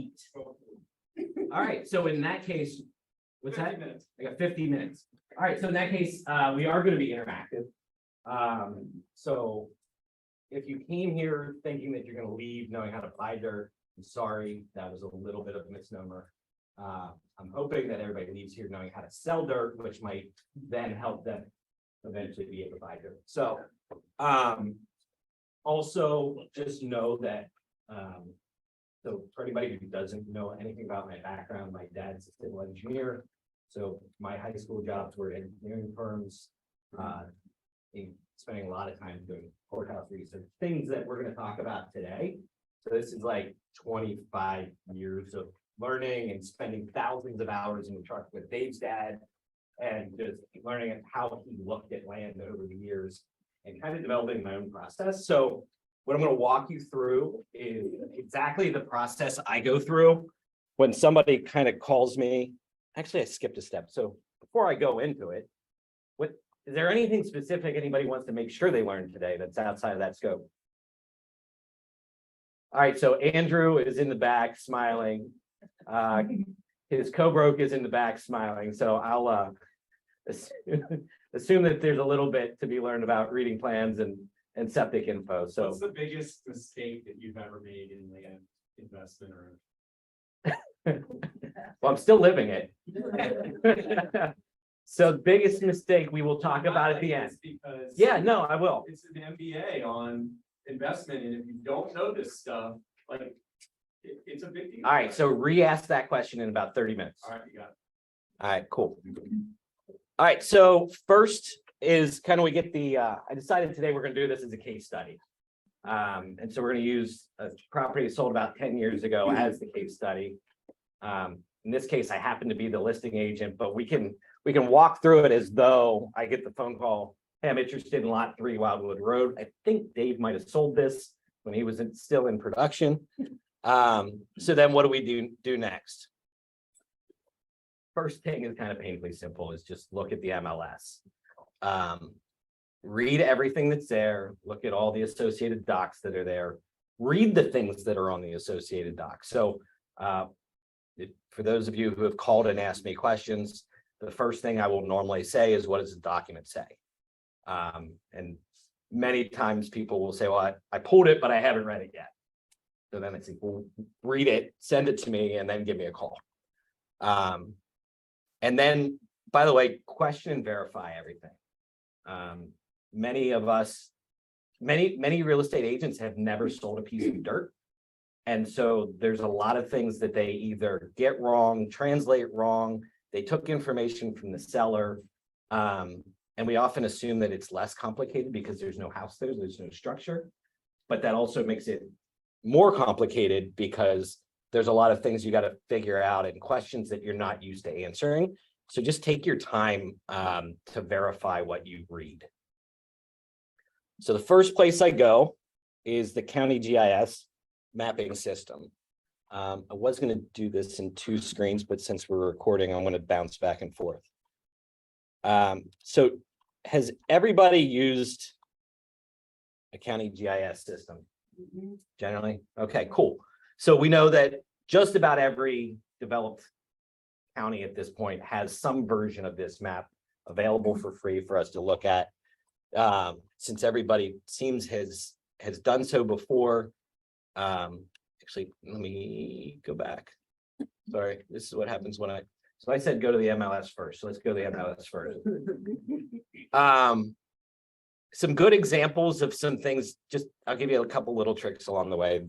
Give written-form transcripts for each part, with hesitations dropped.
eat. All right, so in that case, what's that? 50 minutes. I got 50 minutes. All right, so in that case, we are going to be interactive. So if you came here thinking that you're going to leave knowing how to buy dirt, I'm sorry, that was a little bit of a misnomer. I'm hoping that everybody leaves here knowing how to sell dirt, which might then help them eventually be able to buy dirt. So also just know that so for anybody who doesn't know anything about my background, my dad's a civil engineer. So my high school jobs were in engineering firms, spending a lot of time doing courthouse research, things that we're going to talk about today. So this is like 25 years of learning and spending thousands of hours in the truck with Dave's dad and just learning how he looked at land over the years and kind of developing my own process. So what I'm going to walk you through is exactly the process I go through when somebody kind of calls me. Actually, I skipped a step. So before I go into it, is there anything specific anybody wants to make sure they learn today that's outside of that scope? All right, so Andrew is in the back smiling. His co-broke is in the back smiling. So I'll assume that there's a little bit to be learned about reading plans and septic info. So what's the biggest mistake that you've ever made in land investment or? well, I'm still living it. So the biggest mistake we will talk about at the end. Because yeah, no, I will. It's an MBA on investment, and if you don't know this stuff, like it's a big deal. All right, so re-ask that question in about 30 minutes. All right, you got it. All right, cool. All right, so first is kind of we get the, I decided today we're going to do this as a case study. And so we're going to use a property sold about 10 years ago as the case study. In this case, I happen to be the listing agent, but we can walk through it as though I get the phone call, hey, I'm interested in lot 3 Wildwood Road. I think Dave might have sold this when he was still in production. So then what do we do next? First thing is kind of painfully simple, is just look at the MLS. Read everything that's there, look at all the associated docs that are there, read the things that are on the associated docs. So for those of you who have called and asked me questions, the first thing I will normally say is, what does the document say? And many times people will say, well, I pulled it, but I haven't read it yet. So then I say, well, read it, send it to me, and then give me a call. And then, by the way, question and verify everything. Many of us, many real estate agents have never sold a piece of dirt. And so there's a lot of things that they either get wrong, translate wrong. They took information from the seller. And we often assume that it's less complicated because there's no house there, there's no structure. But that also makes it more complicated because there's a lot of things you got to figure out and questions that you're not used to answering. So just take your time to verify what you read. So the first place I go is the county GIS mapping system. I was going to do this in 2 screens, but since we're recording, I'm going to bounce back and forth. So has everybody used a county GIS system? Generally? Okay, cool. So we know that just about every developed county at this point has some version of this map available for free for us to look at. Since everybody seems has done so before. Actually, let me go back. Sorry, this is what happens when so I said go to the MLS first. So let's go to the MLS first. Some good examples of some things, just I'll give you a couple little tricks along the way.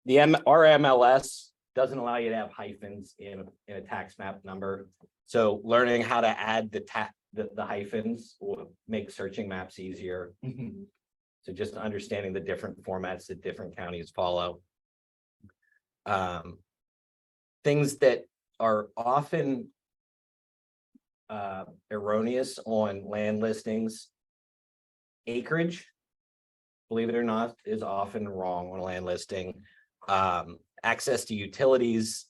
Our MLS doesn't allow you to have hyphens in a tax map number. So learning how to add the hyphens will make searching maps easier. So just understanding the different formats that different counties follow. Things that are often erroneous on land listings. Acreage, believe it or not, is often wrong on a land listing. Access to utilities,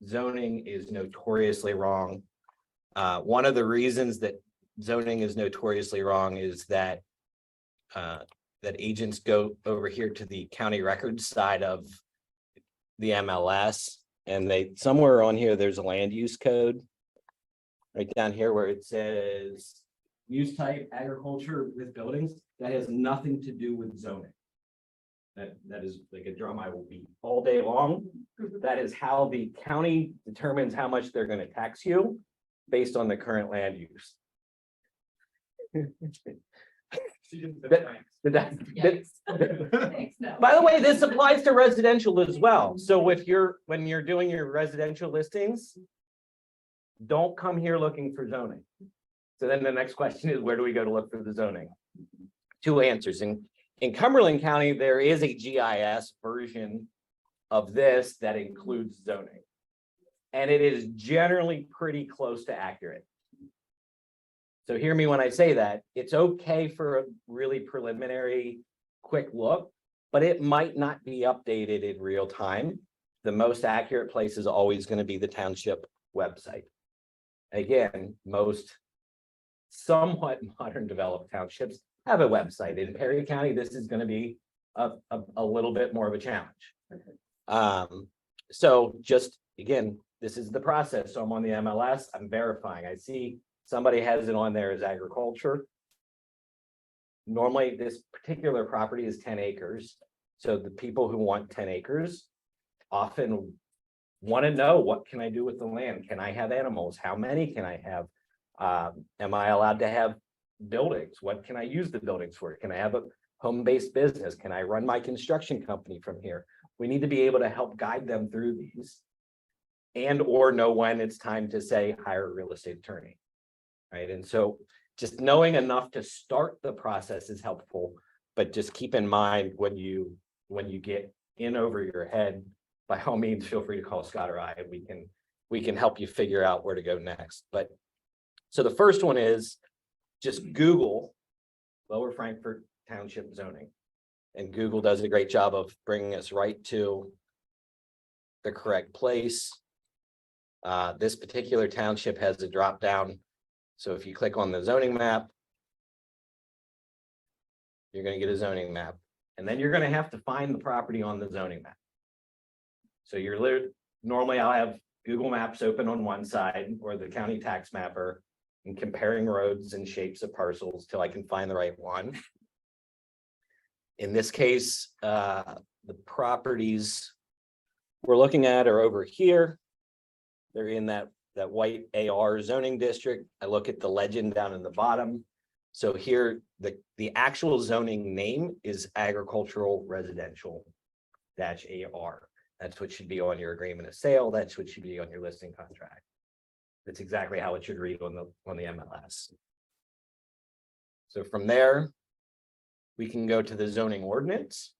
zoning is notoriously wrong. One of the reasons that zoning is notoriously wrong is that that agents go over here to the county records side of the MLS, and somewhere on here, there's a land use code. Right down here where it says use type agriculture with buildings, that has nothing to do with zoning. That is like a drum I will beat all day long. That is how the county determines how much they're going to tax you based on the current land use. She didn't say That- thanks. Thanks, no. By the way, this applies to residential as well. So when you're doing your residential listings, don't come here looking for zoning. So then the next question is, where do we go to look for the zoning? Two answers. In Cumberland County, there is a GIS version of this that includes zoning. And it is generally pretty close to accurate. So hear me when I say that. It's okay for a really preliminary quick look, but it might not be updated in real time. The most accurate place is always going to be the township website. Again, most somewhat modern developed townships have a website. In Perry County, this is going to be a little bit more of a challenge. So just again, this is the process. So I'm on the MLS, I'm verifying. I see somebody has it on there as agriculture. Normally, this particular property is 10 acres. So the people who want 10 acres often want to know, what can I do with the land? Can I have animals? How many can I have? Am I allowed to have buildings? What can I use the buildings for? Can I have a home-based business? Can I run my construction company from here? We need to be able to help guide them through these and or know when it's time to say, hire a real estate attorney. Right. And so just knowing enough to start the process is helpful, but just keep in mind when you get in over your head, by all means, feel free to call Scott or I, and we can help you figure out where to go next. But so the first one is just Google Lower Frankfort Township zoning. And Google does a great job of bringing us right to the correct place. This particular township has a drop down. So if you click on the zoning map, you're going to get a zoning map. And then you're going to have to find the property on the zoning map. So normally I'll have Google Maps open on one side or the county tax mapper and comparing roads and shapes of parcels till I can find the right one. In this case, the properties we're looking at are over here. They're in that white AR zoning district. I look at the legend down in the bottom. So here, the actual zoning name is agricultural residential -AR. That's what should be on your agreement of sale. That's what should be on your listing contract. That's exactly how it should read on the MLS. So from there, we can go to the zoning ordinance.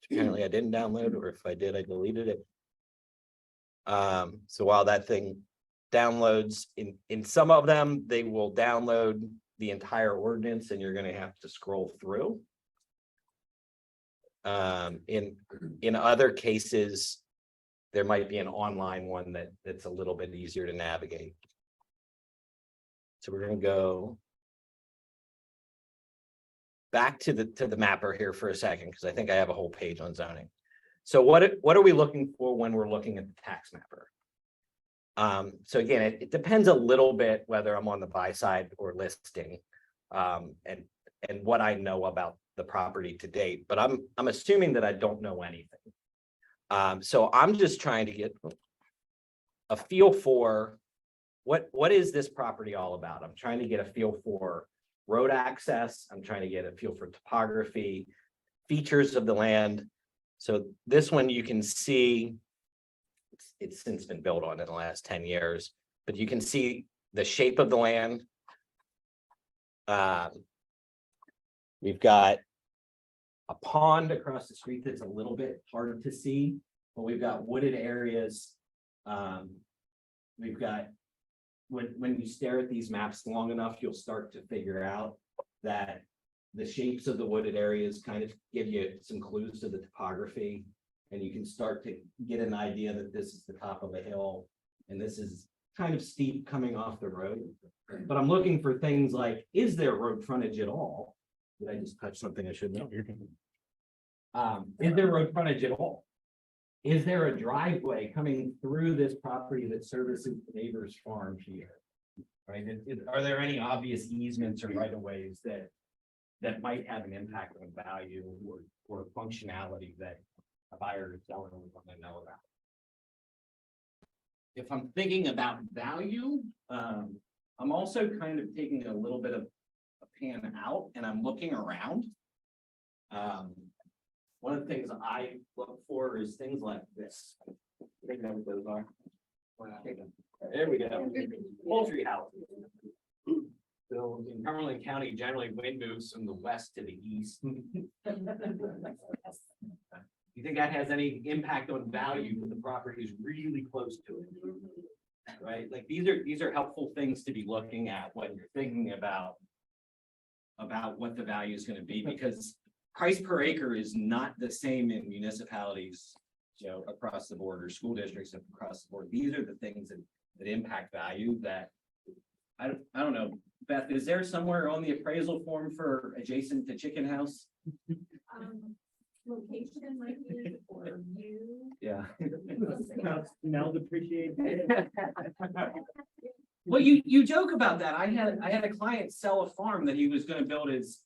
Apparently I didn't download, or if I did, I deleted it. So while that thing downloads, in some of them, they will download the entire ordinance and you're going to have to scroll through. In other cases, there might be an online one that's a little bit easier to navigate. So we're going to go back to the mapper here for a second, because I think I have a whole page on zoning. So what are we looking for when we're looking at the tax mapper? So again, it depends a little bit whether I'm on the buy side or listing, and what I know about the property to date, but I'm assuming that I don't know anything. So I'm just trying to get a feel for what is this property all about? I'm trying to get a feel for road access. I'm trying to get a feel for topography, features of the land. So this one you can see, it's since been built on in the last 10 years, but you can see the shape of the land. We've got a pond across the street that's a little bit hard to see, but we've got wooded areas. We've got, when you stare at these maps long enough, you'll start to figure out that the shapes of the wooded areas kind of give you some clues to the topography, and you can start to get an idea that this is the top of a hill and this is kind of steep coming off the road. But I'm looking for things like, is there road frontage at all? Did I just touch something I shouldn't know? Is there road frontage at all? is there a driveway coming through this property that services the neighbor's farm here? Right, are there any obvious easements or right of ways that might have an impact on value or functionality that a buyer or seller would want to know about? If I'm thinking about value, I'm also kind of taking a little bit of a pan out and I'm looking around. One of the things I look for is things like this. I think that's what those are. There we go. Poultry houses. So in Cumberland County, generally wind moves from the west to the east. You think that has any impact on value when the property is really close to it? Right, like these are helpful things to be looking at when you're thinking about what the value is going to be, because price per acre is not the same in municipalities, you know, across the board, or school districts across the board. These are the things that impact value that I don't know. Beth, is there somewhere on the appraisal form for adjacent to chicken house? Location might be for you. Yeah. Now depreciate. Well, you joke about that. I had a client sell a farm that he was going to build his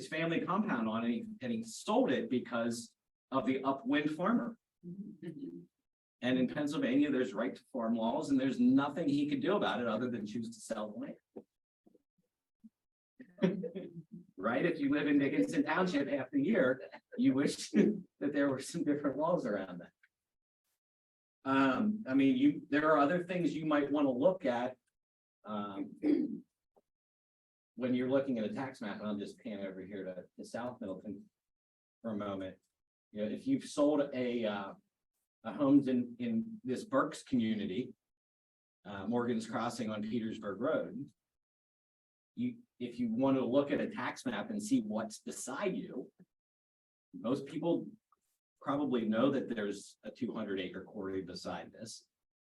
family compound on, and he sold it because of the upwind farmer. And in Pennsylvania, there's right to farm laws, and there's nothing he could do about it other than choose to sell the land. Right? If you live in Dickinson Township half the year, you wish that there were some different laws around that. I mean, there are other things you might want to look at when you're looking at a tax map, and I'll just pan over here to South Middleton for a moment. You know, if you've sold a homes in this Berks community, Morgan's Crossing on Petersburg Road, if you want to look at a tax map and see what's beside you, most people probably know that there's a 200-acre quarry beside this,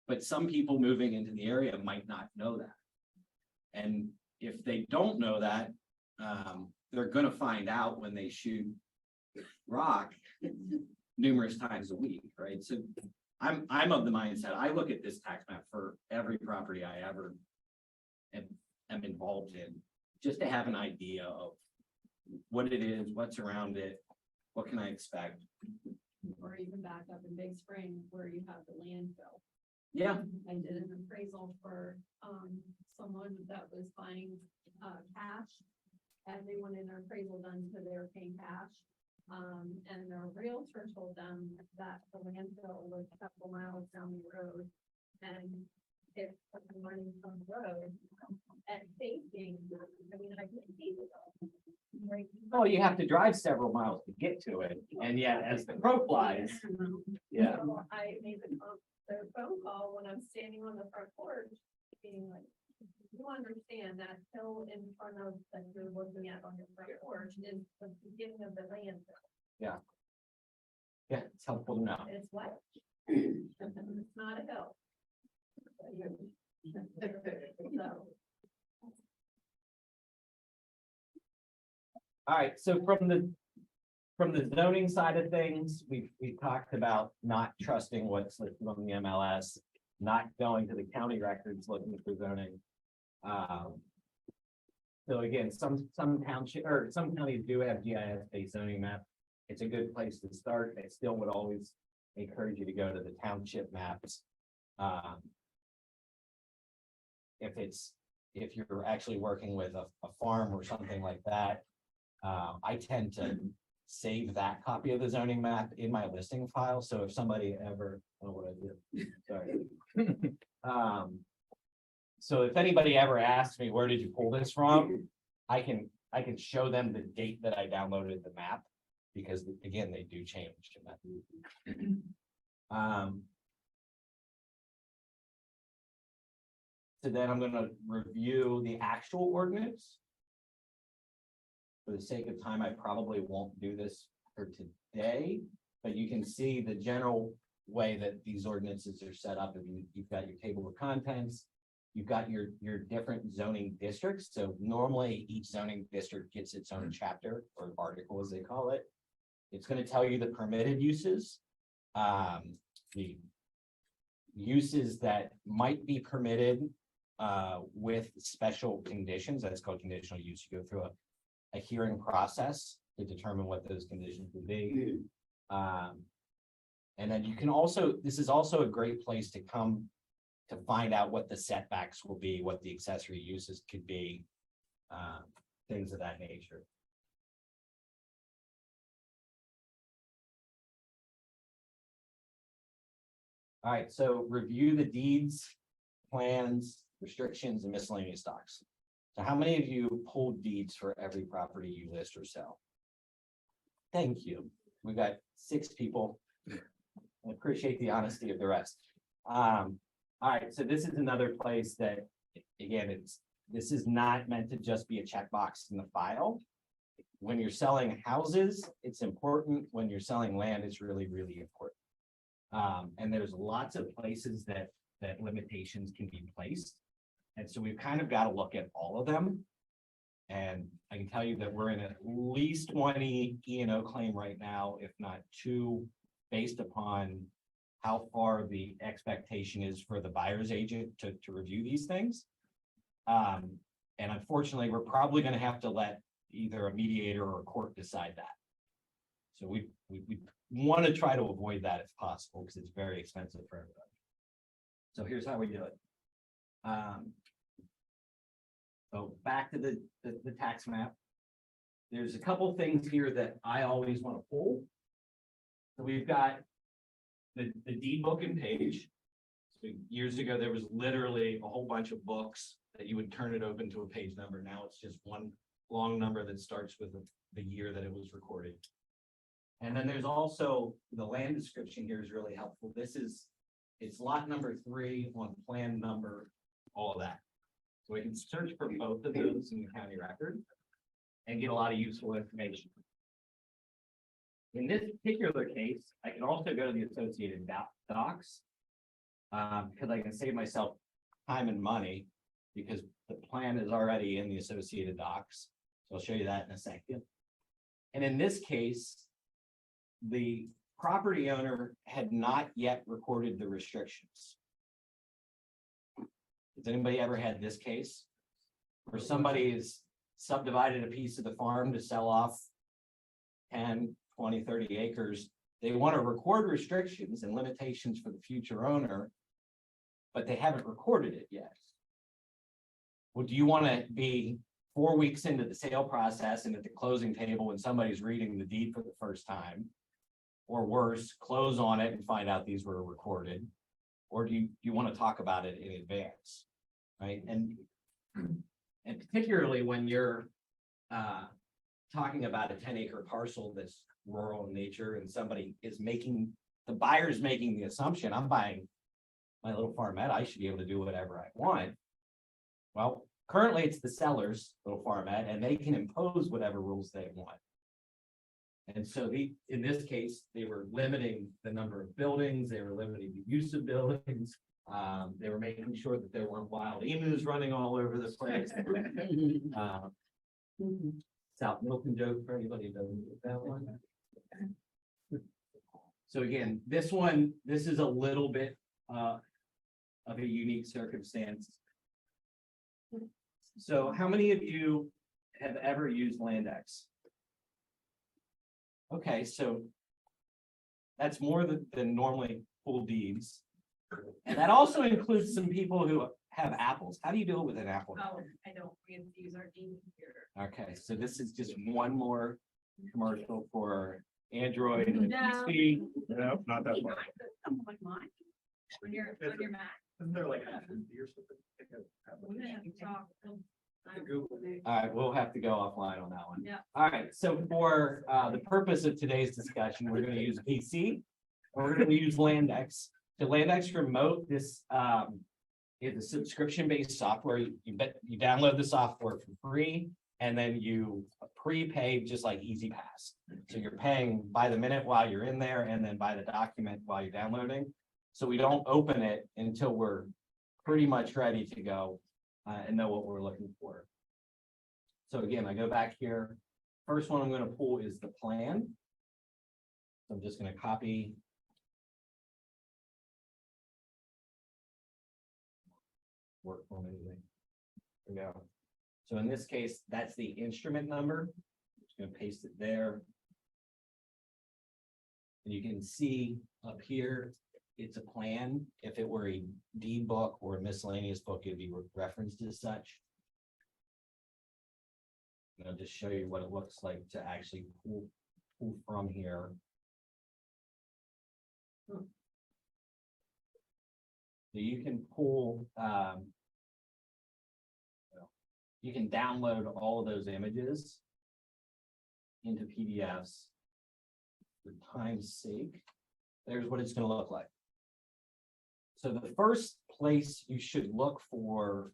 but some people moving into the area might not know that. And if they don't know that, they're going to find out when they shoot rock numerous times a week, right? So I'm of the mindset, I look at this tax map for every property I ever am involved in, just to have an idea of what it is, what's around it, what can I expect. Or even back up in Big Spring where you have the landfill. Yeah, I did an appraisal for someone that was buying cash, and they wanted an appraisal done because they were paying cash. And their realtor told them that the landfill was a couple miles down the road, and if the money from the road and facing, I mean, I can see it. Right. well, you have to drive several miles to get to it, and yet as the crow flies, yeah. So I made the phone call when I'm standing on the front porch, being like, you understand that hill in front of that you're looking at on your front porch is the beginning of the landfill. Yeah, it's helpful to know. It's what? It's not a hill. So, All right, so from the zoning side of things, we talked about not trusting what's listed on the MLS, not going to the county records looking for zoning. So again, some township or some counties do have GIS-based zoning map. It's a good place to start. I still would always encourage you to go to the township maps. If you're actually working with a farm or something like that, I tend to save that copy of the zoning map in my listing file. So if somebody ever, oh, what I did, sorry. So if anybody ever asks me, where did you pull this from? I can show them the date that I downloaded the map, because again, they do change. So then I'm going to review the actual ordinance. For the sake of time, I probably won't do this for today, but you can see the general way that these ordinances are set up. You've got your table of contents, you've got your different zoning districts. So normally each zoning district gets its own chapter or article, as they call it. It's going to tell you the permitted uses. the uses that might be permitted with special conditions, that's called conditional use. You go through a hearing process to determine what those conditions would be. And then you can also, this is also a great place to come to find out what the setbacks will be, what the accessory uses could be, things of that nature. All right, so review the deeds, plans, restrictions, and miscellaneous docs. So how many of you pulled deeds for every property you list or sell? Thank you. We've got 6 people. I appreciate the honesty of the rest. All right, so this is another place that, again, this is not meant to just be a checkbox in the file. When you're selling houses, it's important. When you're selling land, it's really, really important. And there's lots of places that limitations can be placed. And so we've kind of got to look at all of them. And I can tell you that we're in at least 1 E&O claim right now, if not 2, based upon how far the expectation is for the buyer's agent to review these things. And unfortunately, we're probably going to have to let either a mediator or a court decide that. So we want to try to avoid that if possible, because it's very expensive for everybody. So here's how we do it. So back to the tax map. There's a couple things here that I always want to pull. So we've got the deed book and page. So years ago, there was literally a whole bunch of books that you would turn it open to a page number. Now it's just one long number that starts with the year that it was recorded. And then there's also the land description here is really helpful. It's lot number 3 on plan number, all of that. So we can search for both of those in the county record and get a lot of useful information. In this particular case, I can also go to the associated docs because I can save myself time and money because the plan is already in the associated docs. So I'll show you that in a second. And in this case, the property owner had not yet recorded the restrictions. Has anybody ever had this case where somebody has subdivided a piece of the farm to sell off 10, 20, 30 acres? They want to record restrictions and limitations for the future owner, but they haven't recorded it yet. Well, do you want to be 4 weeks into the sale process and at the closing table when somebody's reading the deed for the first time, or worse, close on it and find out these were recorded? Or do you want to talk about it in advance, right? And particularly when you're talking about a 10-acre parcel that's rural in nature and somebody is the buyer's making the assumption, I'm buying my little farmette, I should be able to do whatever I want. Well, currently it's the seller's little farmette and they can impose whatever rules they want. And so in this case, they were limiting the number of buildings, they were limiting the use of buildings, they were making sure that there weren't wild emus running all over the place. South Milton joke for anybody who doesn't get that one. So again, this is a little bit of a unique circumstance. So how many of you have ever used LandX? Okay, so that's more than normally full deeds. And that also includes some people who have apples. How do you deal with an apple? Oh, I don't, we have to use our deed here. Okay, so this is just one more commercial for Android and No. PC. No, not that far. Something like mine. On your Mac. Isn't there like a We're gonna have to talk. All right, we'll have to go offline on that one. Yeah. All right, so for the purpose of today's discussion, we're going to use PC. We're going to use LandX. The LandX Remote, this is a subscription-based software. You download the software for free, and then you prepay just like EasyPass. So you're paying by the minute while you're in there, and then by the document while you're downloading. So we don't open it until we're pretty much ready to go and know what we're looking for. So again, I go back here. First one I'm going to pull is the plan. So I'm just going to copy work on anything. There we go. So in this case, that's the instrument number. Just gonna paste it there. And you can see up here, it's a plan. If it were a deed book or a miscellaneous book, it'd be referenced as such. And I'll just show you what it looks like to actually pull from here. So you can pull, you can download all of those images into PDFs. For time's sake, there's what it's going to look like. So the first place you should look for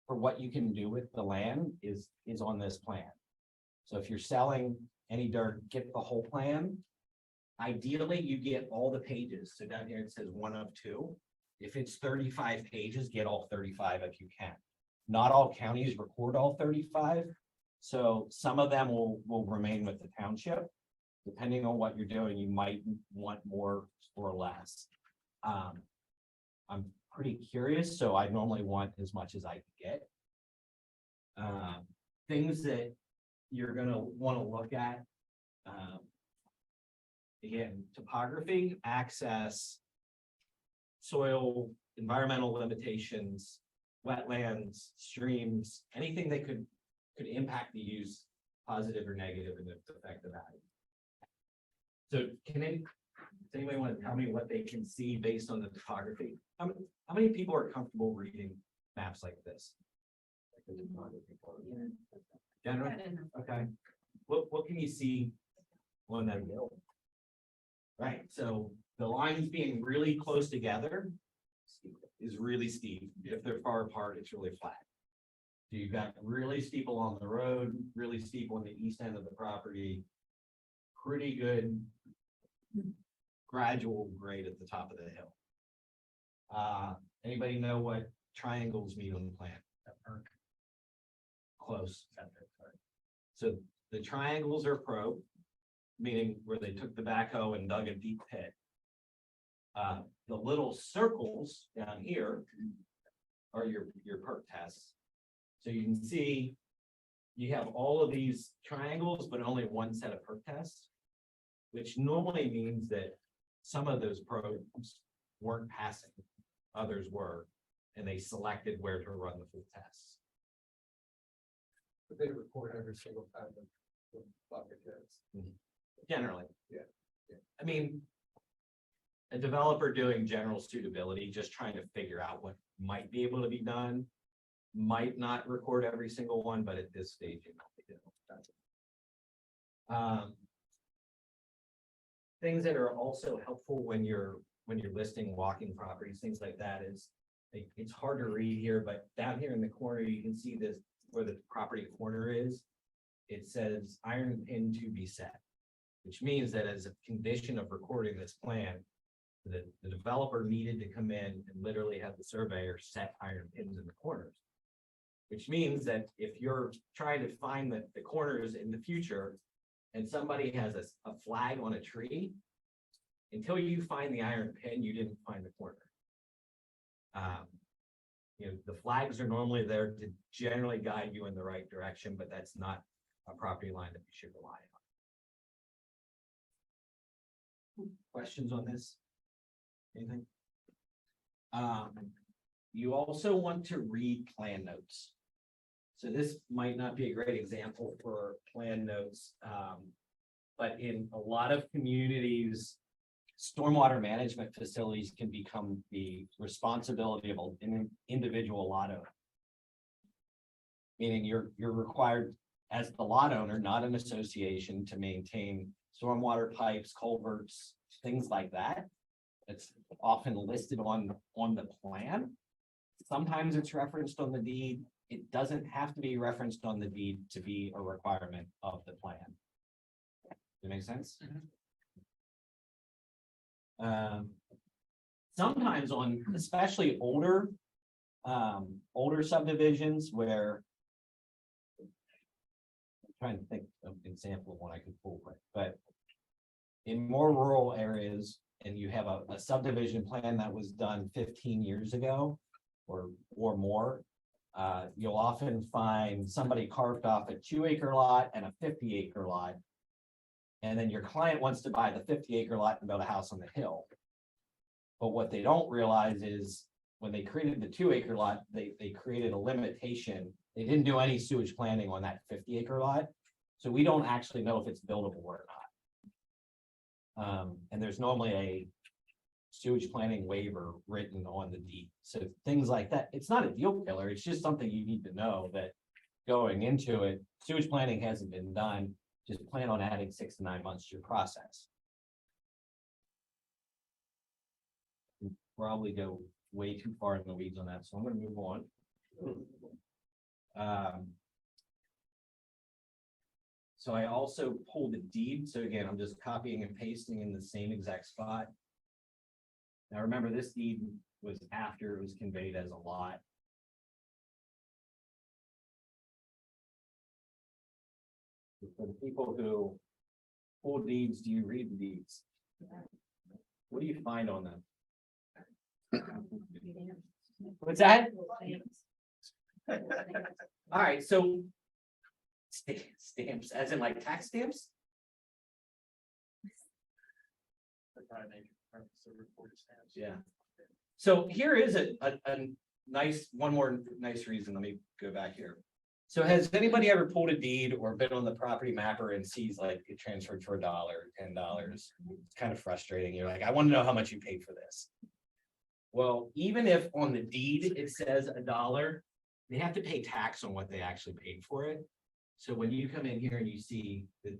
what you can do with the land is on this plan. So if you're selling any dirt, get the whole plan. Ideally, you get all the pages. So down here it says 1 of 2. If it's 35 pages, get all 35 if you can. Not all counties record all 35. So some of them will remain with the township. Depending on what you're doing, you might want more or less. I'm pretty curious, so I normally want as much as I can get. Things that you're gonna want to look at. Again, topography, access, soil, environmental limitations, wetlands, streams, anything that could impact the use, positive or negative, and affect the value. So does anybody want to tell me what they can see based on the topography? How many people are comfortable reading maps like this? General, okay. What can you see on that hill? Right, so the lines being really close together is really steep. If they're far apart, it's really flat. So you've got really steep along the road, really steep on the east end of the property. Pretty good gradual grade at the top of the hill. Anybody know what triangles mean on the plan? Close. So the triangles are probed, meaning where they took the backhoe and dug a deep pit. The little circles down here are your perk tests. So you can see you have all of these triangles, but only one set of perk tests, which normally means that some of those probes weren't passing, others were, and they selected where to run the full tests. But they record every single time the bucket hits. Generally. Yeah. I mean, a developer doing general suitability, just trying to figure out what might be able to be done, might not record every single one, but at this stage, you know, things that are also helpful when you're listing walking properties, things like that is, it's hard to read here, but down here in the corner, you can see this where the property corner is. It says iron pin to be set, which means that as a condition of recording this plan, the developer needed to come in and literally have the surveyor set iron pins in the corners. Which means that if you're trying to find the corners in the future and somebody has a flag on a tree, until you find the iron pin, you didn't find the corner. You know, the flags are normally there to generally guide you in the right direction, but that's not a property line that you should rely on. Questions on this? Anything? You also want to read plan notes. So this might not be a great example for plan notes, but in a lot of communities, stormwater management facilities can become the responsibility of an individual lot owner. Meaning you're required as the lot owner, not an association, to maintain stormwater pipes, culverts, things like that. It's often listed on the plan. Sometimes it's referenced on the deed. It doesn't have to be referenced on the deed to be a requirement of the plan. Does that make sense? Sometimes on especially older subdivisions where I'm trying to think of an example of one I could pull quick, but in more rural areas, and you have a subdivision plan that was done 15 years ago or more, you'll often find somebody carved off a 2-acre lot and a 50-acre lot. And then your client wants to buy the 50-acre lot and build a house on the hill. But what they don't realize is when they created the 2-acre lot, they created a limitation. They didn't do any sewage planning on that 50-acre lot. So we don't actually know if it's buildable or not. And there's normally a sewage planning waiver written on the deed. So things like that, it's not a deal killer. It's just something you need to know that going into it, sewage planning hasn't been done. Just plan on adding 6 to 9 months to your process. Probably go way too far in the weeds on that, so I'm gonna move on. So I also pulled a deed. So again, I'm just copying and pasting in the same exact spot. Now remember, this deed was after it was conveyed as a lot. For the people who pull deeds, do you read the deeds? What do you find on them? What's that? All right, so stamps, as in like tax stamps? Yeah. So here is a nice, one more nice reason. Let me go back here. So has anybody ever pulled a deed or been on the property mapper and sees like it transferred for $1, $10? It's kind of frustrating. You're like, I want to know how much you paid for this. Well, even if on the deed it says $1, they have to pay tax on what they actually paid for it. So when you come in here and you see the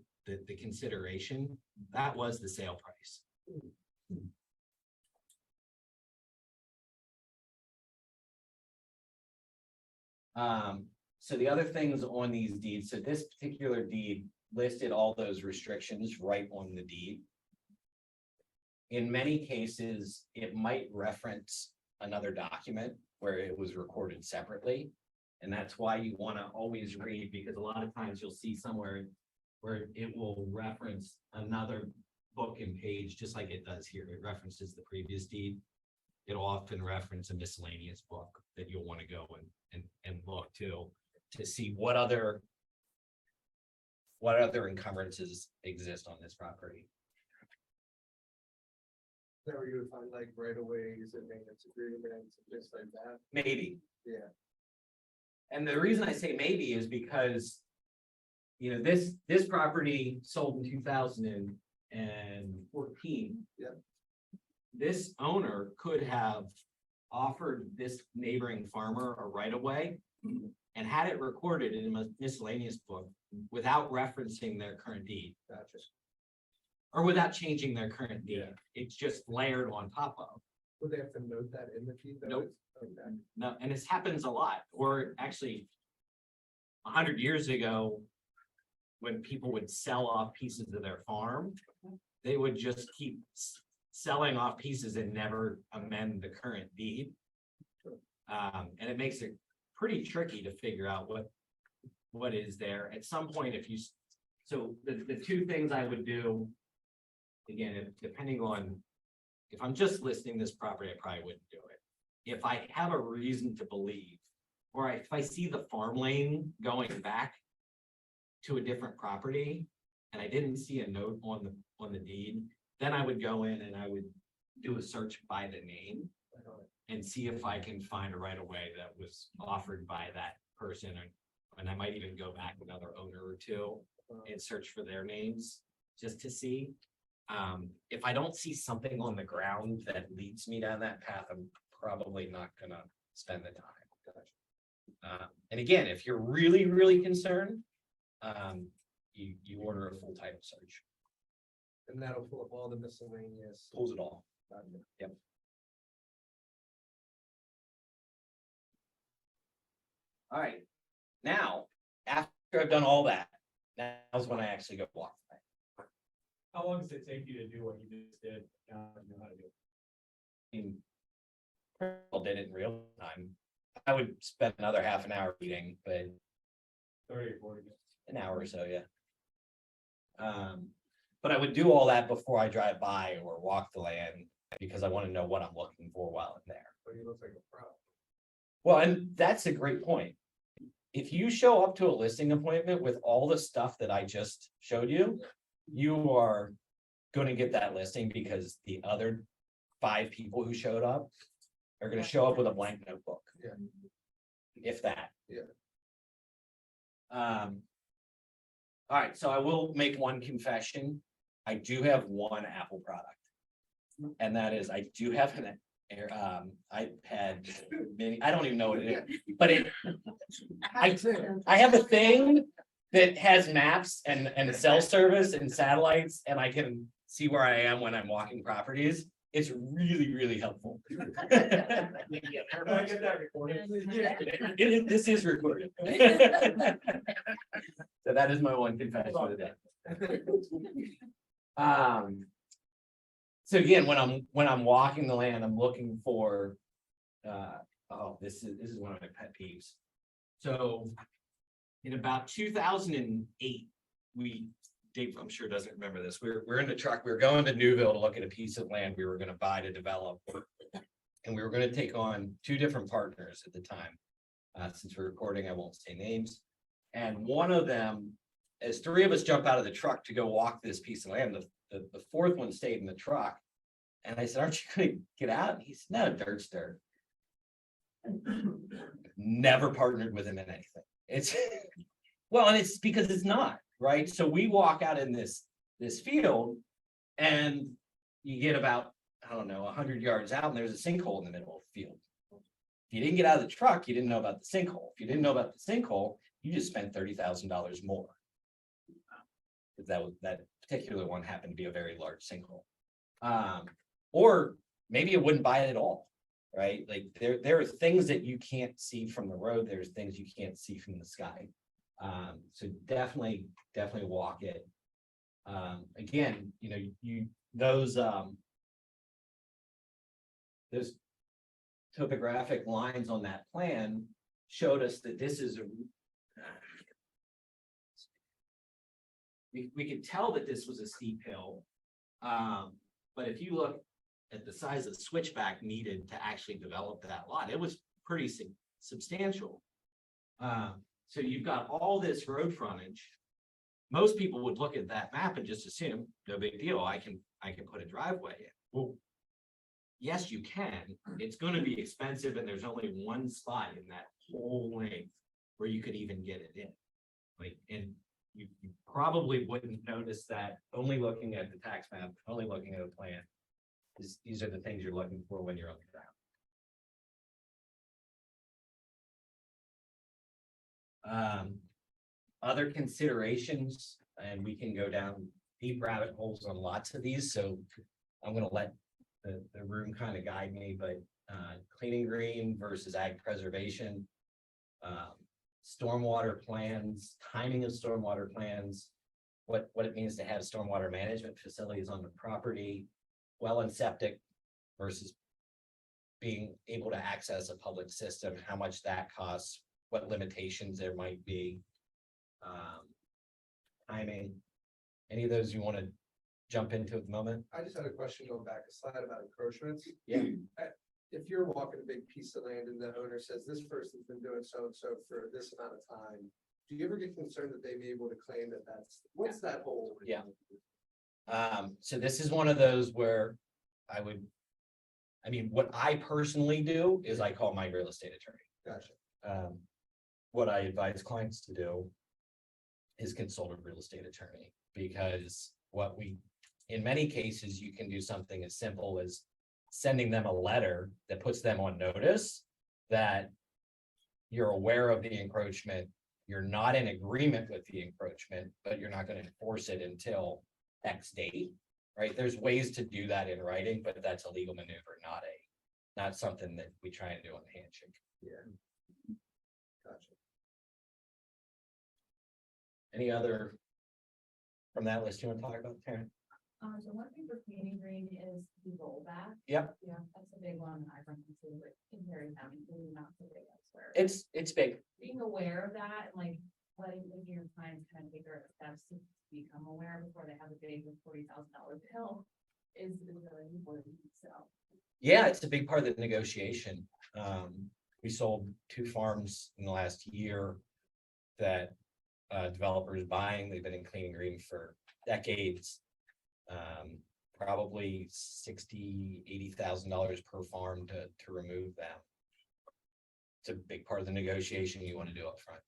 consideration, that was the sale price. So the other things on these deeds, so this particular deed listed all those restrictions right on the deed. In many cases, it might reference another document where it was recorded separately. And that's why you want to always read, because a lot of times you'll see somewhere where it will reference another book and page, just like it does here. It references the previous deed. It'll often reference a miscellaneous book that you'll want to go and look to see what other encumbrances exist on this property. There where you would find like right of ways and maintenance agreements and things like that. Maybe. Yeah. And the reason I say maybe is because, you know, this property sold in 2014. Yeah. This owner could have offered this neighboring farmer a right of way and had it recorded in a miscellaneous book without referencing their current deed. Gotcha. Or without changing their current deed. Yeah. It's just layered on top of. Would they have to note that in the deed? though? Nope. Okay. No, and this happens a lot, or actually 100 years ago, when people would sell off pieces of their farm, they would just keep selling off pieces and never amend the current deed. And it makes it pretty tricky to figure out what is there. At some point, if you, so the two things I would do, again, depending on, if I'm just listing this property, I probably wouldn't do it. If I have a reason to believe, or if I see the farm lane going back to a different property, and I didn't see a note on the deed, then I would go in and I would do a search by the name and see if I can find a right of way that was offered by that person, and I might even go back another owner or two and search for their names just to see. If I don't see something on the ground that leads me down that path, I'm probably not gonna spend the time. And again, if you're really, really concerned, you order a full title search. And that'll pull up all the miscellaneous. Pulls it all. Gotcha. Yep. All right, now, after I've done all that, now's when I actually go walk. How long does it take you to do what you just did? Now you know how to do it. I mean, I did it in real time. I would spend another half an hour reading, but 30 or 40 minutes. an hour or so, yeah. But I would do all that before I drive by or walk the land, because I want to know what I'm looking for while I'm there. But he looks like a pro. Well, and that's a great point. If you show up to a listing appointment with all the stuff that I just showed you, you are gonna get that listing, because the other 5 people who showed up are gonna show up with a blank notebook. Yeah. If that. Yeah. All right, so I will make one confession. I do have one Apple product. And that is, I do have an iPad mini. I don't even know what it is, but I have a thing that has maps and cell service and satellites, and I can see where I am when I'm walking properties. It's really, really helpful. Can I get that recorded? This is recorded. So that is my one confession of the day. So again, when I'm walking the land, I'm looking for, this is one of my pet peeves. So in about 2008, Dave, I'm sure doesn't remember this. We're in the truck. We were going to Newville to look at a piece of land we were going to buy to develop. And we were going to take on 2 different partners at the time. Since we're recording, I won't say names. And one of them, as 3 of us jump out of the truck to go walk this piece of land, the 4th one stayed in the truck. And I said, "Aren't you going to get out?" And he said, "No, dirt's dirt." Never partnered with him in anything. It's well, and it's because it's not right. So we walk out in this field, and you get about, I don't know, 100 yards out, and there's a sinkhole in the middle of the field. If you didn't get out of the truck, you didn't know about the sinkhole. If you didn't know about the sinkhole, you just spent $30,000 more. That particular one happened to be a very large sinkhole. Or maybe you wouldn't buy it at all, right? Like there are things that you can't see from the road. There's things you can't see from the sky. So definitely walk it. Again, those topographic lines on that plan showed us that this is we could tell that this was a steep hill. But if you look at the size of the switchback needed to actually develop that lot, it was pretty substantial. So you've got all this road frontage. Most people would look at that map and just assume, no big deal, I can put a driveway in. Well, yes, you can. It's going to be expensive, and there's only one spot in that whole length where you could even get it in. Like, and you probably wouldn't notice that only looking at the tax map, only looking at a plan. These are the things you're looking for when you're on the ground. Other considerations, and we can go down deep rabbit holes on lots of these, so I'm going to let the room kind of guide me, but cleaning green versus ag preservation, stormwater plans, timing of stormwater plans, what it means to have stormwater management facilities on the property, well and septic versus being able to access a public system, how much that costs, what limitations there might be, timing. Any of those you want to jump into at the moment? I just had a question going back a slide about encroachments. Yeah. If you're walking a big piece of land and the owner says this person's been doing so and so for this amount of time, do you ever get concerned that they may be able to claim that what's that whole? Yeah. So this is one of those where what I personally do is I call my real estate attorney. Gotcha. What I advise clients to do is consult a real estate attorney, because in many cases, you can do something as simple as sending them a letter that puts them on notice that you're aware of the encroachment, you're not in agreement with the encroachment, but you're not going to enforce it until X date, right? There's ways to do that in writing, but that's a legal maneuver, not something that we try and do on the handshake. Yeah. Gotcha. Any other from that list you want to talk about, Taryn? So one thing for cleaning green is the rollback. Yep. Yeah, that's a big one I've run into in Perry County, really not so big elsewhere. It's big. Being aware of that, and like, letting your clients kind of take their steps to become aware before they have a big $40,000 bill is really important, so. Yeah, it's a big part of the negotiation. We sold 2 farms in the last year that developers buying, they've been in clean green for decades. Probably $60,000-$80,000 per farm to remove them. It's a big part of the negotiation you want to do up front.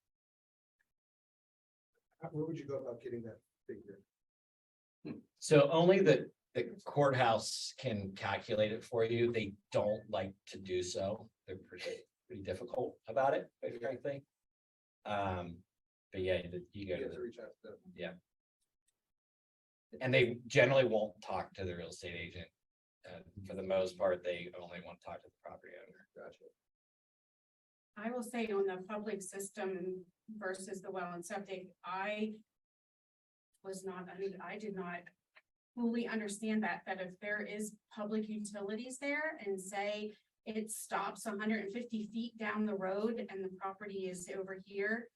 Where would you go about getting that figure? So only the courthouse can calculate it for you. They don't like to do so. They're pretty difficult about it, quite frankly. But yeah, you go You to have to the, reach out to them. and they generally won't talk to the real estate agent. For the most part, they only want to talk to the property owner. Gotcha. I will say on the public system versus the well and septic, I did not fully understand that if there is public utilities there and say it stops 150 feet down the road and the property is over here,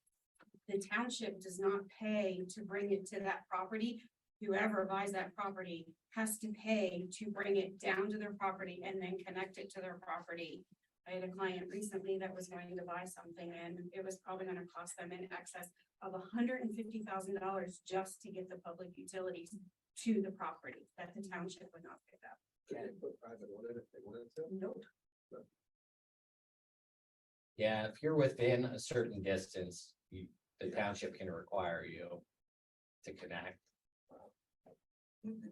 the township does not pay to bring it to that property. Whoever buys that property has to pay to bring it down to their property and then connect it to their property. I had a client recently that was going to buy something and it was probably gonna cost them in excess of $150,000 just to get the public utilities to the property that the township would not pick up. Could they put private on it if they wanted to? Nope. Yeah, if you're within a certain distance, the township can require you to connect.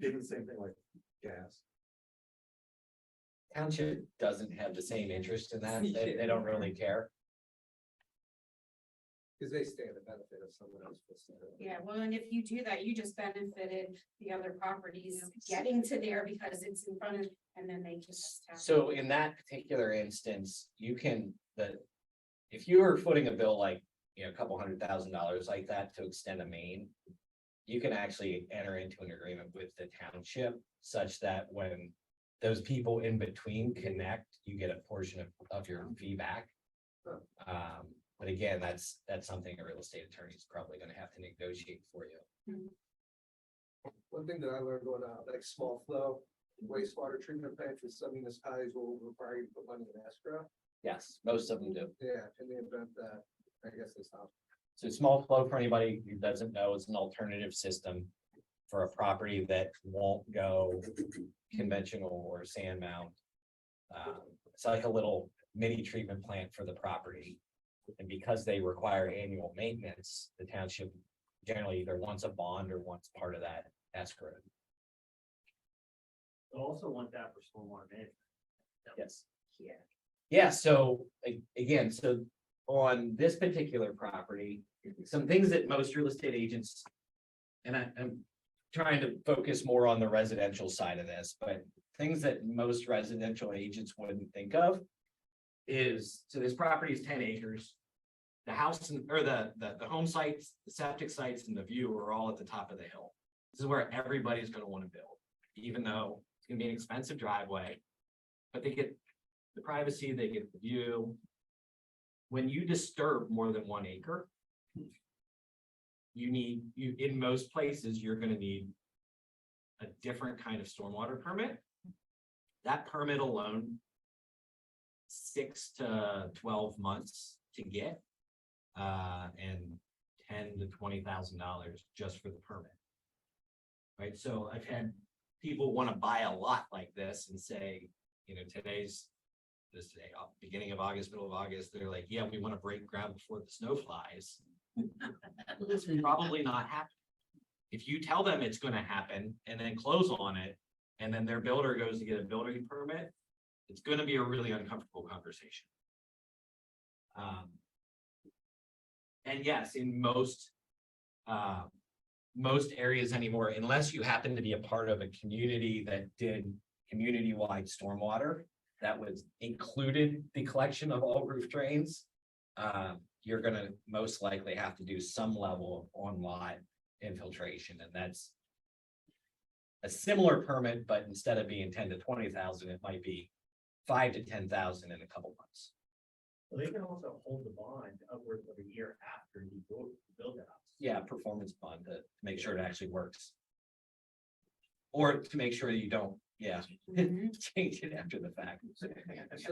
Did the same thing like gas. Township doesn't have the same interest in that. They don't really care. Cause they stand to benefit if someone else puts it in. Yeah, well, and if you do that, you just benefited the other properties getting to there because it's in front of, and then they just. have- So in that particular instance, you can, if you were footing a bill like, a couple $100,000 like that to extend a main, you can actually enter into an agreement with the township such that when those people in between connect, you get a portion of your fee back. But again, that's something a real estate attorney is probably gonna have to negotiate for you. One thing that I learned on, like small flow wastewater treatment plants, is some municipalities will require you to put money in escrow. Yes, most of them do. Yeah, in the event that, I guess they stop. So small flow, for anybody who doesn't know, is an alternative system for a property that won't go conventional or sand mount. It's like a little mini treatment plant for the property. And because they require annual maintenance, the township generally either wants a bond or wants part of that escrow. I also want that for stormwater management. Yes. Yeah, so again, so on this particular property, some things that most real estate agents, and I'm trying to focus more on the residential side of this, but things that most residential agents wouldn't think of is, so this property is 10 acres. The house or the home sites, the septic sites and the view are all at the top of the hill. This is where everybody's gonna want to build, even though it's gonna be an expensive driveway. But they get the privacy, they get the view. When you disturb more than 1 acre, in most places, you're gonna need a different kind of stormwater permit. That permit alone, 6 to 12 months to get, and $10,000 to $20,000 just for the permit. Right, so I've had people want to buy a lot like this and say, beginning of August, middle of August, they're like, yeah, we want to break ground before the snow flies. It's probably not happening. If you tell them it's gonna happen and then close on it, and then their builder goes to get a building permit, it's gonna be a really uncomfortable conversation. And yes, in most areas anymore, unless you happen to be a part of a community that did community-wide stormwater, that was included the collection of all roof drains, you're gonna most likely have to do some level of on-lot infiltration, and that's a similar permit, but instead of being 10 to 20,000, it might be 5 to 10,000 in a couple months. Well, they can also hold the bond upwards of a year after you build the house. Yeah, performance bond to make sure it actually works. Or to make sure you don't, yeah, change it after the fact. So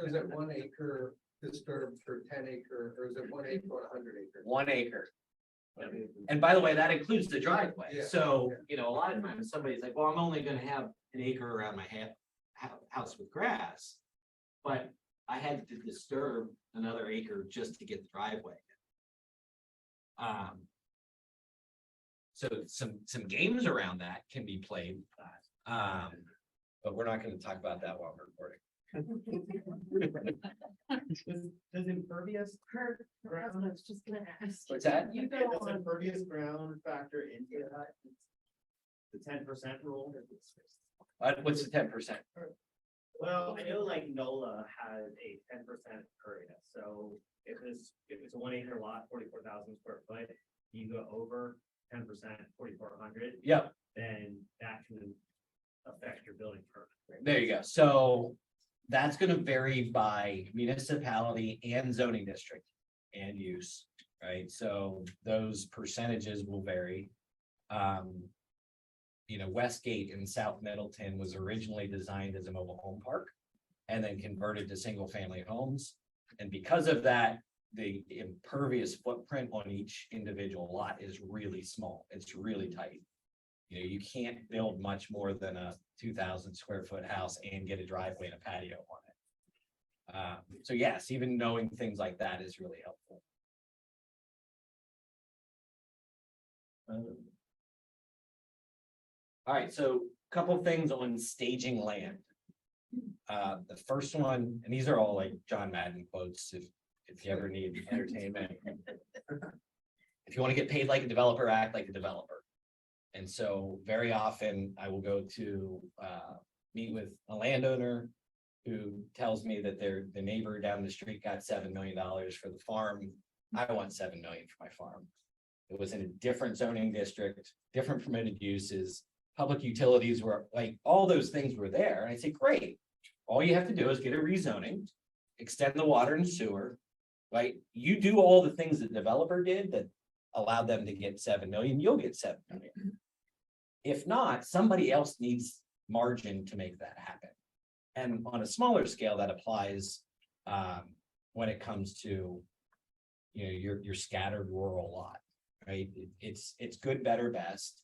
is it 1 acre disturbed for 10 acre, or is it 1 acre or 100 acre? 1 acre. And by the way, that includes the driveway. Yeah. So, you know, a lot of times somebody's like, well, I'm only gonna have an acre around my house with grass. But I had to disturb another acre just to get the driveway. So some games around that can be played. But we're not gonna talk about that while we're recording. Does impervious ground, was just gonna ask. What's that? You go does on. impervious ground factor into that? The 10% rule? What's the 10%? Well, I know like NOLA has a 10% impervious, so if it's a 1 acre lot, 44,000 square foot, you go over 10%, 4,400, Yep, then that can affect your building permit. there you go. So that's gonna vary by municipality and zoning district and use, right? So those percentages will vary. You know, Westgate in South Middleton was originally designed as a mobile home park and then converted to single family homes. And because of that, the impervious footprint on each individual lot is really small. It's really tight. You know, you can't build much more than a 2,000 square foot house and get a driveway and a patio on it. So yes, even knowing things like that is really helpful. All right, so a couple things on staging land. The first one, and these are all like John Madden quotes, if you ever need entertainment. If you want to get paid like a developer, act like a developer. And so very often I will go to meet with a landowner who tells me that the neighbor down the street got $7 million for the farm. I want $7 million for my farm. It was in a different zoning district, different permitted uses, public utilities were like, all those things were there. And I say, great. All you have to do is get a rezoning, extend the water and sewer, right? You do all the things the developer did that allowed them to get 7 million, you'll get 7 million. If not, somebody else needs margin to make that happen. And on a smaller scale, that applies when it comes to, you know, your scattered rural lot, right? It's good, better, best.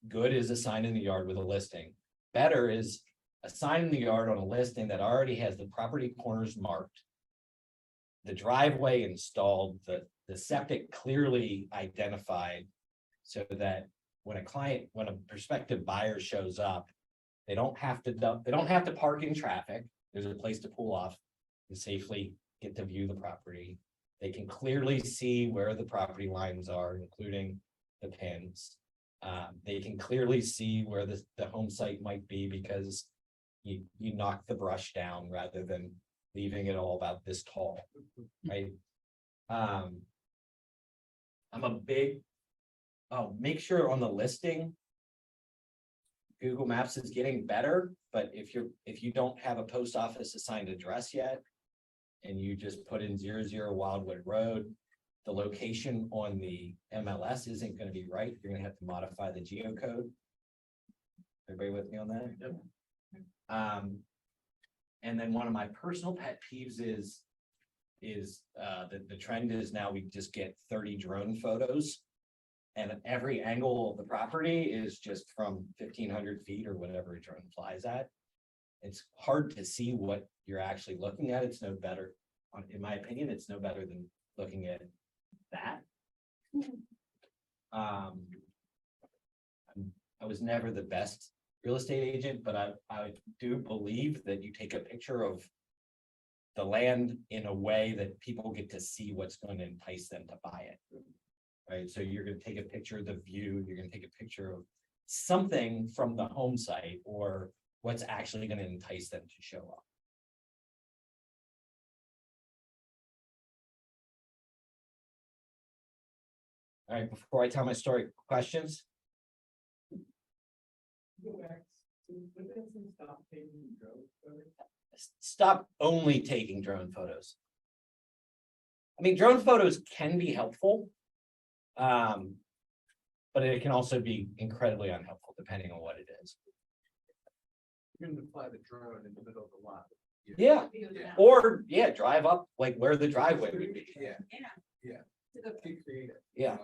Good is a sign in the yard with a listing. Better is a sign in the yard on a listing that already has the property corners marked, the driveway installed, the septic clearly identified, so that when a prospective buyer shows up, they don't have to park in traffic. There's a place to pull off and safely get to view the property. They can clearly see where the property lines are, including the pins. They can clearly see where the home site might be because you knock the brush down rather than leaving it all about this tall, right? I'm a big, make sure on the listing, Google Maps is getting better, but if you don't have a post office assigned address yet, and you just put in 00 Wildwood Road, the location on the MLS isn't going to be right. You're going to have to modify the geocode. Everybody with me on that? Yep. And then one of my personal pet peeves is the trend is now we just get 30 drone photos, and every angle of the property is just from 1,500 feet or whatever a drone flies at. It's hard to see what you're actually looking at. It's no better, in my opinion, it's no better than looking at that. I was never the best real estate agent, but I do believe that you take a picture of the land in a way that people get to see what's going to entice them to buy it. Right, so you're going to take a picture of the view, you're going to take a picture of something from the home site or what's actually going to entice them to show up. All right, before I tell my story, questions? Stop only taking drone photos. I mean, drone photos can be helpful. But it can also be incredibly unhelpful depending on what it is. You're gonna fly the drone in the middle of the lot. Yeah, Yeah. or yeah, drive up like where the driveway would be. Yeah. Yeah. Be creative. Yeah.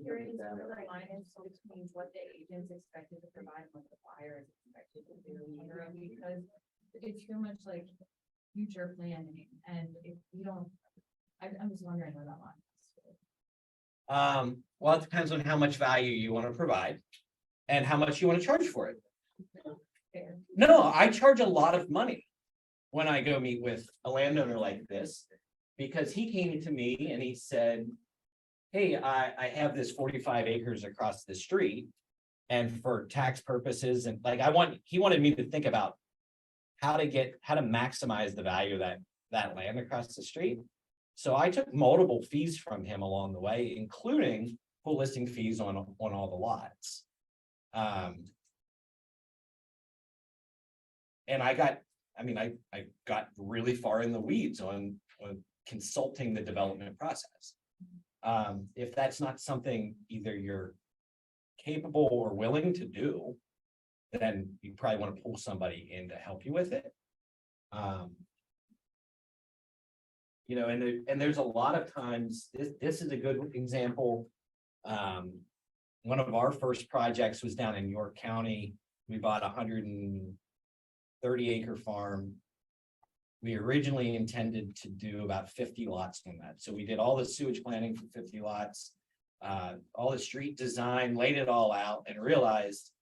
Curious what the line is between what the agent's expected to provide and what the buyer is expected to do, because it's too much like future planning, and if you don't, I'm just wondering where that line is. Well, it depends on how much value you want to provide and how much you want to charge for it. Fair. No, I charge a lot of money when I go meet with a landowner like this, because he came to me and he said, hey, I have this 45 acres across the street. And for tax purposes and like, he wanted me to think about how to maximize the value of that land across the street. So I took multiple fees from him along the way, including full listing fees on all the lots. And I got really far in the weeds on consulting the development process. If that's not something either you're capable or willing to do, then you probably want to pull somebody in to help you with it. You know, and there's a lot of times, this is a good example. One of our first projects was down in York County. We bought 130-acre farm. We originally intended to do about 50 lots on that. So we did all the sewage planning for 50 lots, all the street design, laid it all out and realized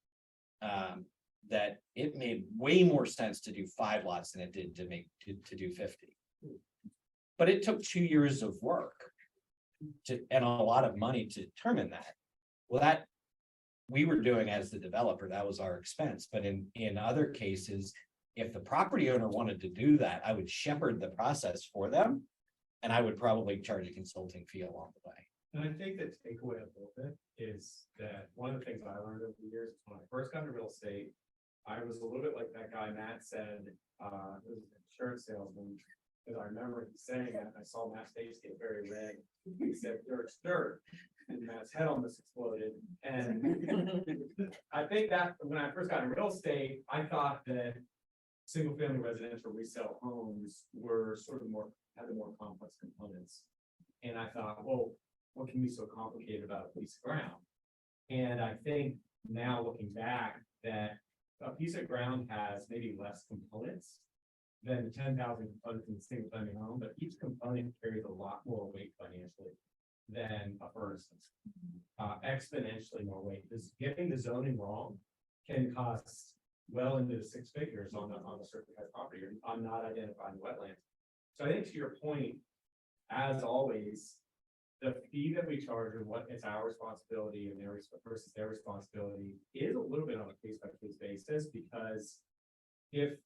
that it made way more sense to do 5 lots than it did to do 50. But it took 2 years of work and a lot of money to determine that. Well, that we were doing as the developer, that was our expense. But in other cases, if the property owner wanted to do that, I would shepherd the process for them. And I would probably charge a consulting fee along the way. And I think the takeaway of all of it is that one of the things I learned over the years, when I first got into real estate, I was a little bit like that guy Matt said, it was an insurance salesman. Because I remember him saying that, and I saw Matt's face get very red. He said, "Dirt's dirt," and Matt's head almost exploded. And I think that when I first got in real estate, I thought that single-family residential resale homes were sort of had the more complex components. And I thought, well, what can be so complicated about a piece of ground? And I think now looking back, that a piece of ground has maybe less components than the 10,000 components in a single family home, but each component carries a lot more weight financially than a furnace. Exponentially more weight. This getting the zoning wrong can cost well into the 6 figures on the certain type of property, on not identifying wetlands. So I think to your point, as always, the fee that we charge and what is our responsibility and versus their responsibility is a little bit on a case by case basis, because if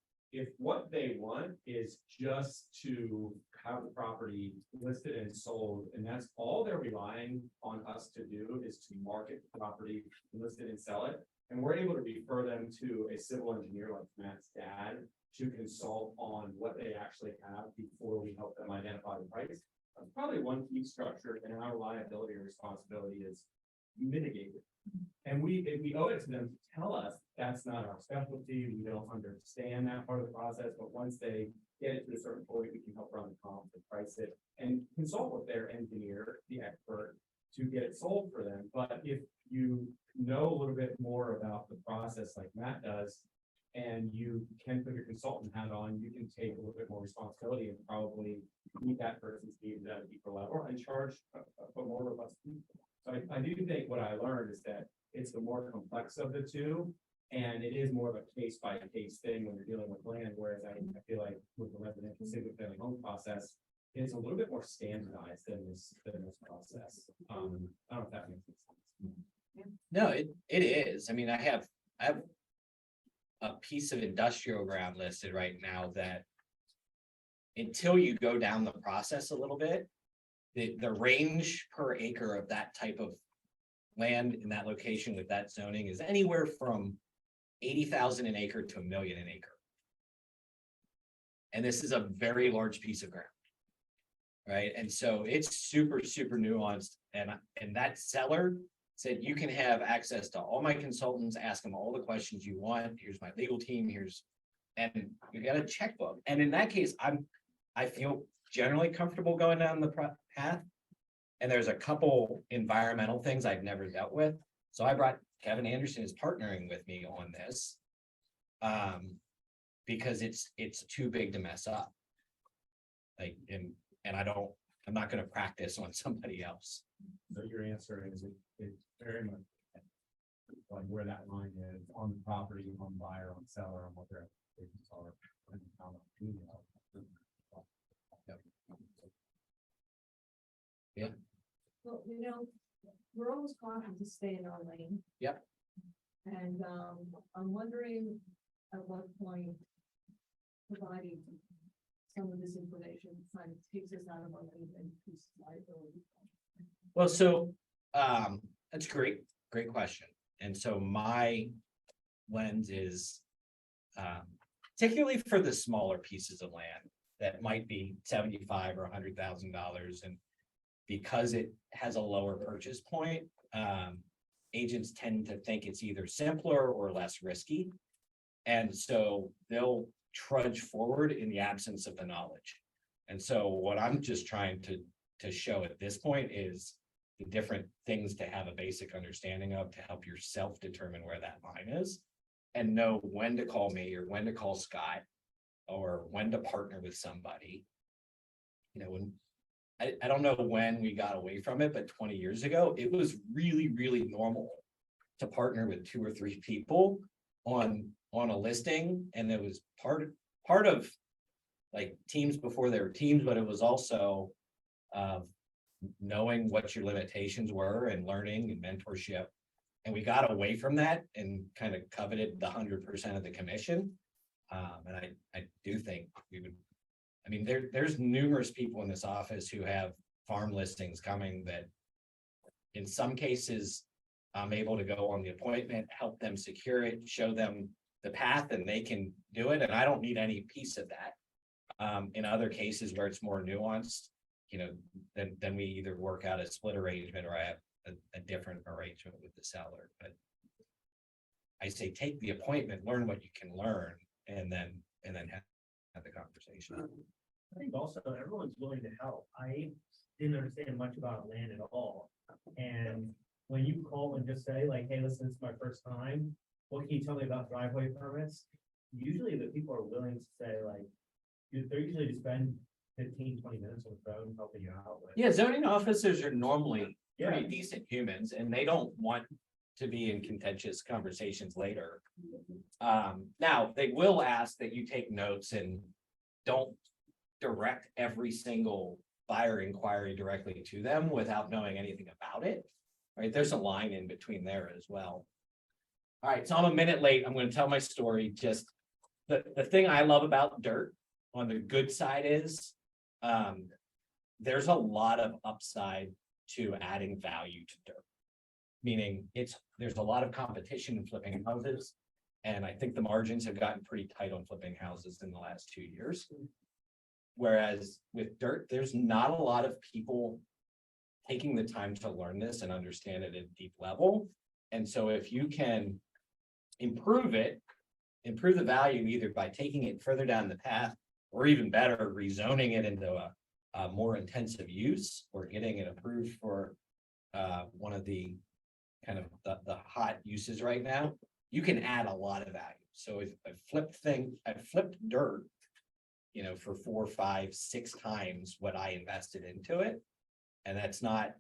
what they want is just to have the property listed and sold, and that's all they're relying on us to do is to market the property, list it and sell it. And we're able to refer them to a civil engineer like Matt's dad to consult on what they actually have before we help them identify the price. Probably one key structure in our liability or responsibility is mitigated. And we owe it to them to tell us that's not our specialty. We don't understand that part of the process, but once they get it to a certain point, we can help run the comp and price it and consult with their engineer, the expert, to get it sold for them. But if you know a little bit more about the process like Matt does, and you can put your consultant hat on, you can take a little bit more responsibility and probably meet that person's needs at a deeper level and charge a more robust fee. So I do think what I learned is that it's the more complex of the two, and it is more of a case by case thing when you're dealing with land, whereas I feel like with the residential single family home process, it's a little bit more standardized than this process. I don't know if that makes sense. No, it is. I mean, I have a piece of industrial ground listed right now that until you go down the process a little bit, the range per acre of that type of land in that location with that zoning is anywhere from 80,000 an acre to $1 million an acre. And this is a very large piece of ground. Right, and so it's super, super nuanced, and that seller said, you can have access to all my consultants, ask them all the questions you want, here's my legal team, and you got a checkbook, and in that case, I feel generally comfortable going down the path. And there's a couple environmental things I've never dealt with, so I brought Kevin Anderson is partnering with me on this. Because it's too big to mess up. Like, and I'm not gonna practice on somebody else. So your answer is it very much like where that line is on the property, on buyer, on seller, on what their expectations are. And how much you know. Yeah. Well, we're always trying to stay in our lane. Yep. And, I'm wondering at what point providing some of this information kind of takes us out of our lane and increases liability. Well, so, that's great question. And so my lens is, particularly for the smaller pieces of land that might be $75,000 or $100,000, and because it has a lower purchase point, agents tend to think it's either simpler or less risky. And so they'll trudge forward in the absence of the knowledge. And so what I'm just trying to show at this point is the different things to have a basic understanding of to help yourself determine where that line is and know when to call me or when to call Scott or when to partner with somebody. When I don't know when we got away from it, but 20 years ago, it was really, really normal to partner with 2 or 3 people on a listing. And it was part of like teams before there were teams, but it was also knowing what your limitations were and learning and mentorship. And we got away from that and kind of coveted the 100% of the commission. And I do think there's numerous people in this office who have farm listings coming that in some cases, I'm able to go on the appointment, help them secure it, show them the path, and they can do it. And I don't need any piece of that. In other cases where it's more nuanced, then we either work out a split arrangement or I have a different arrangement with the seller. But I say take the appointment, learn what you can learn, and then have the conversation. I think also everyone's willing to help. I didn't understand much about land at all. And when you call and just say like, hey, listen, it's my first time, what can you tell me about driveway permits? Usually the people are willing to say like, they're usually to spend 15, 20 minutes on the phone helping you out with. Yeah, zoning officers are normally pretty decent humans and they don't want to be in contentious conversations later. Now, they will ask that you take notes and don't direct every single buyer inquiry directly to them without knowing anything about it. Right, there's a line in between there as well. All right, so I'm a minute late. I'm going to tell my story. Just the thing I love about dirt on the good side is there's a lot of upside to adding value to dirt. Meaning there's a lot of competition in flipping houses. And I think the margins have gotten pretty tight on flipping houses in the last 2 years. Whereas with dirt, there's not a lot of people taking the time to learn this and understand it at a deep level. And so if you can improve the value either by taking it further down the path or even better, rezoning it into a more intensive use or getting it approved for one of the kind of the hot uses right now, you can add a lot of value. So if I flipped dirt, for 4, 5, 6 times what I invested into it. And that's not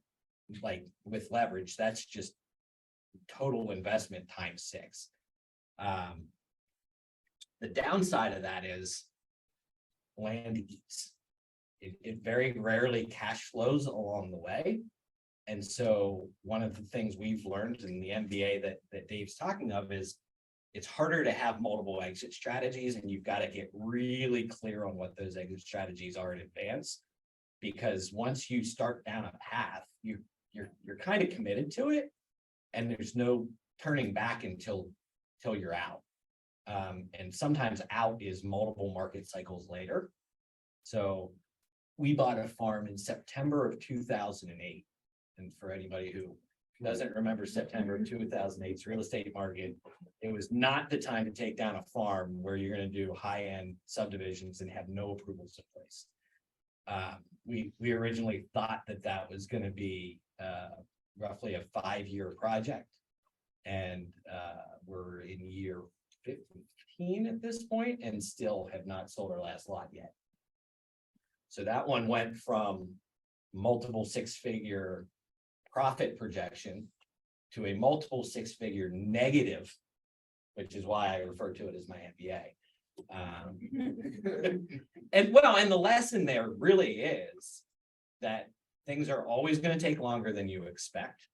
like with leverage, that's just total investment times 6. The downside of that is land eats. It very rarely cash flows along the way. And so one of the things we've learned in the MBA that Dave's talking of is it's harder to have multiple exit strategies, and you've got to get really clear on what those exit strategies are in advance. Because once you start down a path, you're kind of committed to it, and there's no turning back until you're out. And sometimes out is multiple market cycles later. So we bought a farm in September of 2008. And for anybody who doesn't remember September of 2008's real estate market, it was not the time to take down a farm where you're going to do high-end subdivisions and have no approvals in place. We originally thought that was going to be roughly a 5-year project. And we're in year 15 at this point and still have not sold our last lot yet. So that one went from multiple 6-figure profit projection to a multiple 6-figure negative, which is why I refer to it as my MBA. And the lesson there really is that things are always going to take longer than you expect.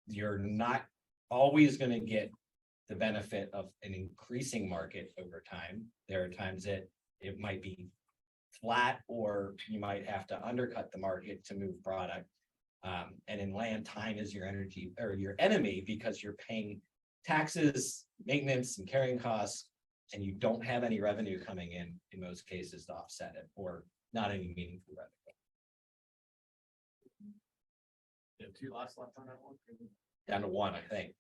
You're not always going to get the benefit of an increasing market over time. There are times that it might be flat, or you might have to undercut the market to move product. And in land, time is your energy or your enemy, because you're paying taxes, maintenance, and carrying costs, and you don't have any revenue coming in most cases to offset it, or not any meaningful revenue. You have 2 lots left on that one? Down to 1, I think.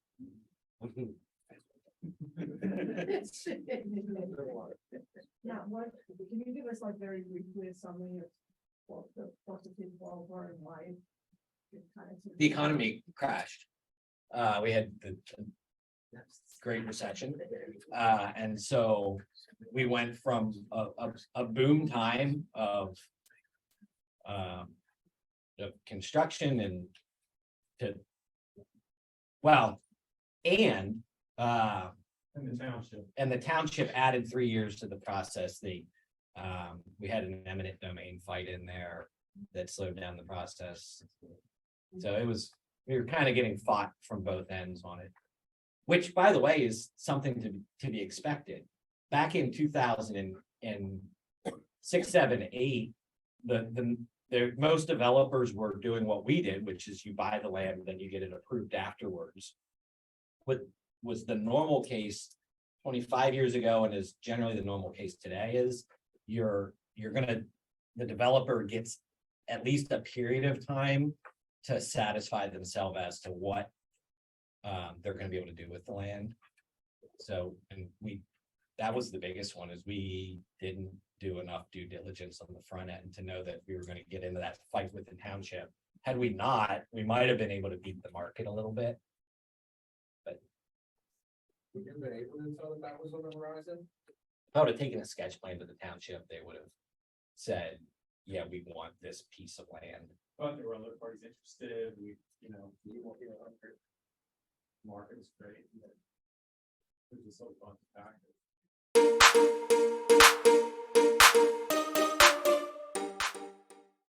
Now, what, can you give us like very briefly a summary of what the positive were and why? it kind of- The economy crashed. We had the Great Recession. And so we went from a boom time of construction and to, well, and In the township. and the township added 3 years to the process. We had an eminent domain fight in there that slowed down the process. So we were kind of getting fought from both ends on it, which, by the way, is something to be expected. Back in 2006, 7, 8, most developers were doing what we did, which is you buy the land, then you get it approved afterwards. What was the normal case 25 years ago, and is generally the normal case today, is the developer gets at least a period of time to satisfy themselves as to what they're going to be able to do with the land. So, and that was the biggest one, is we didn't do enough due diligence on the front end to know that we were going to get into that fight with the township. Had we not, we might have been able to beat the market a little bit. Would you have been able to tell that was on the horizon? If I would have taken a sketch plan to the township, they would have said, yeah, we want this piece of land. But there were other parties interested, market is great. There's just so fun factors.